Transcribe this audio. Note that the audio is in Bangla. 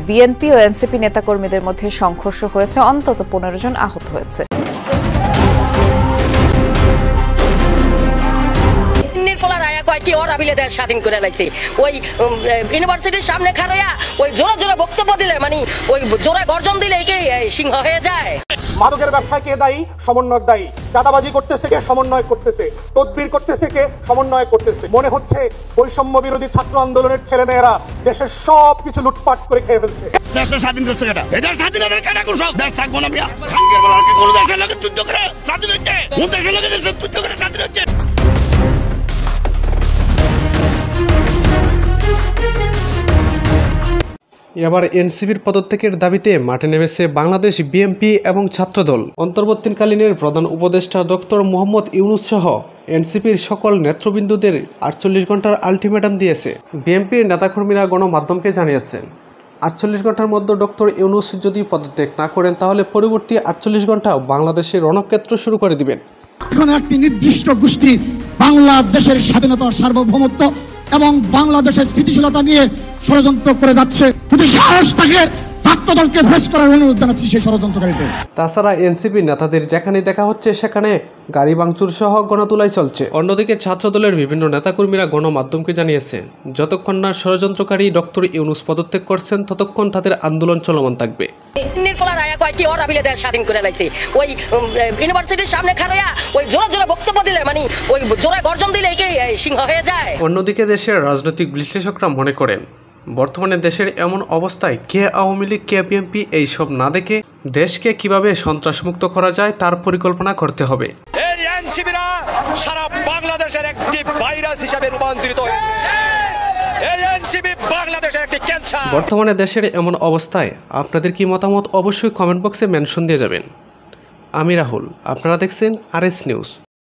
বিএনপি ও এনসিপি নেতাকর্মীদের মধ্যে সংঘর্ষ হয়েছে, অন্তত 15 জন আহত হয়েছে। স্বাধীন করে লাগছে ওই ইউনিভার্সিটির সামনে খাড়াইয়া ওই জোরে জোরে বক্তব্য দিলে মানে ওই জোরে গর্জন দিলে সিংহ হয়ে যায়। মাদকের ব্যবসায় কে দায়ী? সমন্বয়ক দায়ী। চাঁদাবাজি করতেছে কে? সমন্বয় করতেছে। তদবির করতেছে কে? সমন্বয় করতেছে। মনে হচ্ছে বৈষম্য বিরোধী ছাত্র আন্দোলনের ছেলেমেয়েরা দেশের সব কিছু লুটপাট করে খেয়ে ফেলছে। দেশটা স্বাধীন করছে কেটা? এদের স্বাধীনতার কেটা করছো? দেশ থাকবো না মিয়া। খানকের বলার কি কোনো দেশের লোকের যুদ্ধ করে স্বাধীন হচ্ছে? কোন দেশের লোকের যুদ্ধ করে স্বাধীন হচ্ছে? এবার এনসিপির পদত্যাগের দাবিতে মাঠে নেমেছে বাংলাদেশ বিএনপি এবং ছাত্রদল। অন্তর্বর্তীকালীনের প্রধান উপদেষ্টা ডক্টর মোহাম্মদ ইউনূস সহ এনসিপির সকল নেতৃবৃন্দদের 48 ঘন্টার আলটিমেটাম দিয়েছে। বিএনপির নেতাকর্মীরা গণমাধ্যমকে জানিয়েছেন 48 ঘন্টার মধ্যে ডক্টর ইউনূস যদি পদত্যাগ না করেন তাহলে পরবর্তী 48 ঘন্টা বাংলাদেশের রণক্ষেত্র শুরু করে দিবেন। এখন একটি নির্দিষ্ট গোষ্ঠী বাংলাদেশের স্বাধীনতা, সার্বভৌমত্ব এবং বাংলাদেশের স্থিতিশীলতা নিয়ে ষড়যন্ত্র করে যাচ্ছে। যদি সাহস থাকে ছাত্রদলকে ফেস করার অনুরোধ জানাচ্ছি সেই ষড়যন্ত্রকারীদের। তাছাড়া এনসিপি নেতাদের যেখানে দেখা হচ্ছে সেখানে গাড়ি ভাঙচুর সহ গণতোলাই চলছে। অন্যদিকে ছাত্রদলের বিভিন্ন নেতাকর্মীরা গণমাধ্যমকে জানিয়েছে যতক্ষণ না ষড়যন্ত্রকারী ডক্টর ইউনূস পদত্যাগ করছেন ততক্ষণ তাদের আন্দোলন চলমান থাকবে। স্বাধীন করে লাগছে ওই ইউনিভার্সিটির সামনে খাড়াইয়া ওই জোরে জোরে বক্তব্য দিলে মানে ওই জোরে গর্জন দিলে সিংহ হয়ে যায়। অন্যদিকে দেশের রাজনৈতিক বিশ্লেষকরা মনে করেন বর্তমানে দেশের এমন অবস্থায় কে আওয়ামী লীগ কে বিএনপি এইসব না দেখে দেশকে কিভাবে সন্ত্রাসমুক্ত করা যায় তার পরিকল্পনা করতে হবে। এই এনসিপিরা সারা বাংলাদেশের একটি ভাইরাস হিসেবে রূপান্তরিত হয়েছে। এই এনসিপি বাংলাদেশের একটি ক্যান্সার। বর্তমানে দেশের এমন অবস্থায় আপনাদের কি মতামত অবশ্যই কমেন্ট বক্সে মেনশন দিয়ে যাবেন। আমি রাহুল, আপনারা দেখছেন RS নিউজ।